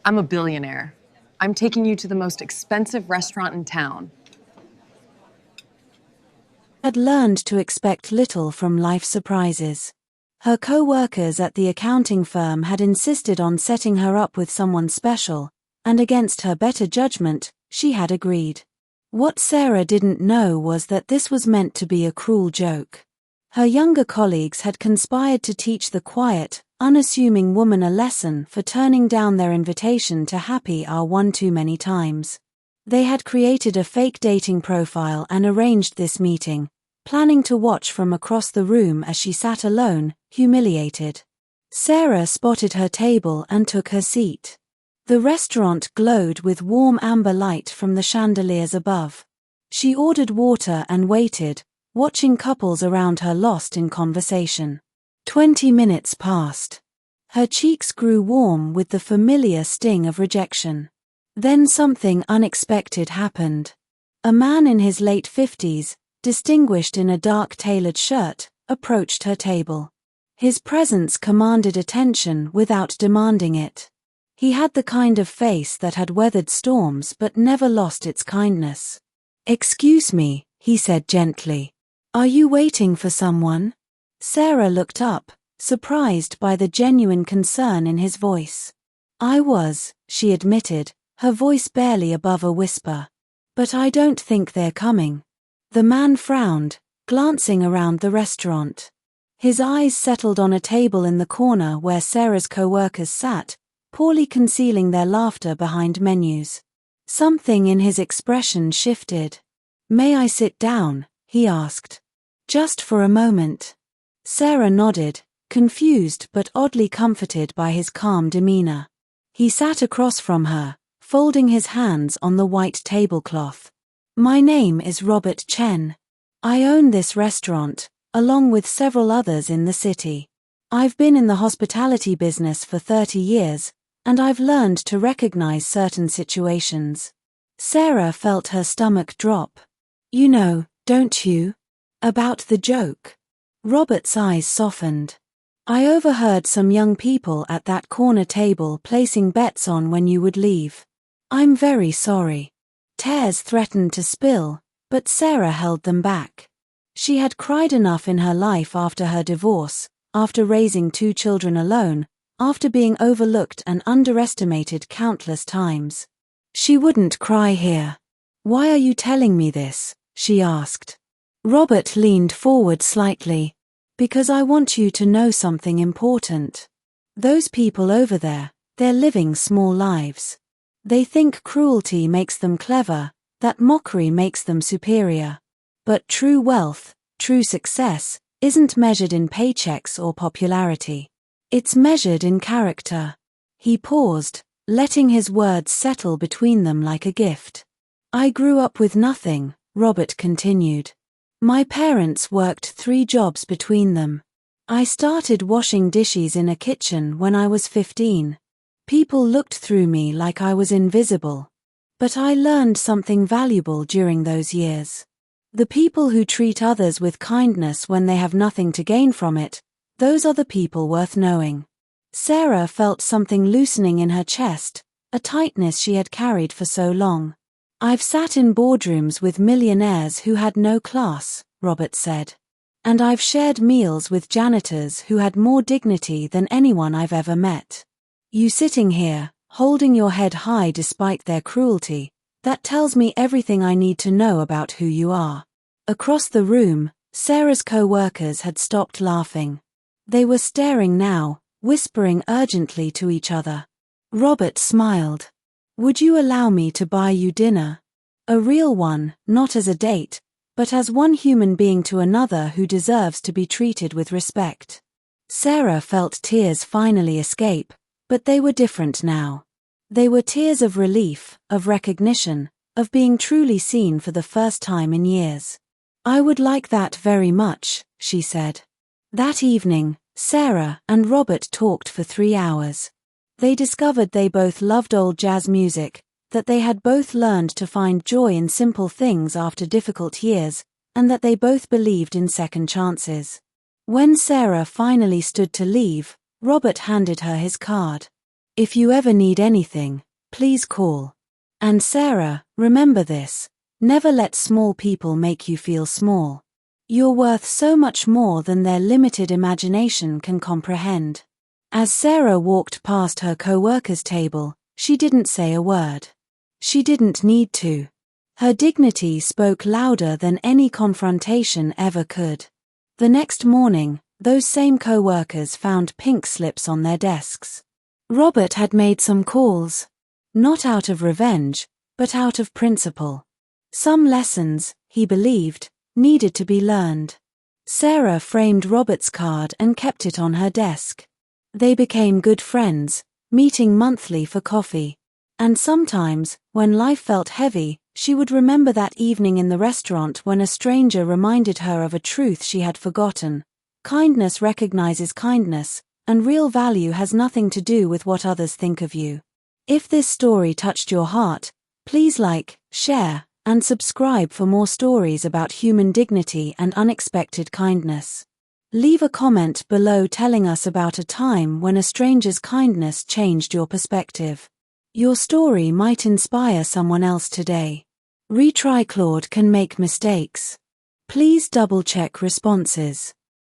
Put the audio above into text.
I'm a billionaire. I'm taking you to the most expensive restaurant in town. Had learned to expect little from life surprises. Her co-workers at the accounting firm had insisted on setting her up with someone special, and against her better judgment, she had agreed. What Sarah didn't know was that this was meant to be a cruel joke. Her younger colleagues had conspired to teach the quiet, unassuming woman a lesson for turning down their invitation to happy hour one too many times. They had created a fake dating profile and arranged this meeting, planning to watch from across the room as she sat alone, humiliated. Sarah spotted her table and took her seat. The restaurant glowed with warm amber light from the chandeliers above. She ordered water and waited, watching couples around her lost in conversation. 20 minutes passed. Her cheeks grew warm with the familiar sting of rejection. Then something unexpected happened. A man in his late 50s, distinguished in a dark tailored shirt, approached her table. His presence commanded attention without demanding it. He had the kind of face that had weathered storms but never lost its kindness. "Excuse me," he said gently. "Are you waiting for someone?" Sarah looked up, surprised by the genuine concern in his voice. "I was," she admitted, her voice barely above a whisper. "But I don't think they're coming." The man frowned, glancing around the restaurant. His eyes settled on a table in the corner where Sarah's co-workers sat, poorly concealing their laughter behind menus. Something in his expression shifted. "May I sit down?" he asked. "Just for a moment." Sarah nodded, confused but oddly comforted by his calm demeanor. He sat across from her, folding his hands on the white tablecloth. "My name is Robert Chen. I own this restaurant, along with several others in the city. I've been in the hospitality business for 30 years, and I've learned to recognize certain situations." Sarah felt her stomach drop. "You know, don't you? About the joke." Robert's eyes softened. "I overheard some young people at that corner table placing bets on when you would leave. I'm very sorry." Tears threatened to spill, but Sarah held them back. She had cried enough in her life after her divorce, after raising 2 children alone, after being overlooked and underestimated countless times. She wouldn't cry here. "Why are you telling me this?" she asked. Robert leaned forward slightly. "Because I want you to know something important. Those people over there, they're living small lives. They think cruelty makes them clever, that mockery makes them superior. But true wealth, true success, isn't measured in paychecks or popularity. It's measured in character." He paused, letting his words settle between them like a gift. "I grew up with nothing," Robert continued. "My parents worked 3 jobs between them. I started washing dishes in a kitchen when I was 15. People looked through me like I was invisible. But I learned something valuable during those years. The people who treat others with kindness when they have nothing to gain from it, those are the people worth knowing." Sarah felt something loosening in her chest, a tightness she had carried for so long. "I've sat in boardrooms with millionaires who had no class," Robert said. "And I've shared meals with janitors who had more dignity than anyone I've ever met. You sitting here, holding your head high despite their cruelty, that tells me everything I need to know about who you are." Across the room, Sarah's co-workers had stopped laughing. They were staring now, whispering urgently to each other. Robert smiled. "Would you allow me to buy you dinner? A real one, not as a date, but as one human being to another who deserves to be treated with respect." Sarah felt tears finally escape, but they were different now. They were tears of relief, of recognition, of being truly seen for the first time in years. "I would like that very much," she said. That evening, Sarah and Robert talked for 3 hours. They discovered they both loved old jazz music, that they had both learned to find joy in simple things after difficult years, and that they both believed in second chances. When Sarah finally stood to leave, Robert handed her his card. If you ever need anything, please call. And Sarah, remember this. Never let small people make you feel small. You're worth so much more than their limited imagination can comprehend. As Sarah walked past her co-worker's table, she didn't say a word. She didn't need to. Her dignity spoke louder than any confrontation ever could. The next morning, those same co-workers found pink slips on their desks. Robert had made some calls. Not out of revenge, but out of principle. Some lessons, he believed, needed to be learned. Sarah framed Robert's card and kept it on her desk. They became good friends, meeting monthly for coffee. And sometimes, when life felt heavy, she would remember that evening in the restaurant when a stranger reminded her of a truth she had forgotten. Kindness recognizes kindness, and real value has nothing to do with what others think of you. If this story touched your heart, please like, share, and subscribe for more stories about human dignity and unexpected kindness. Leave a comment below telling us about a time when a stranger's kindness changed your perspective. Your story might inspire someone else today. Retry. Claude can make mistakes. Please double-check responses.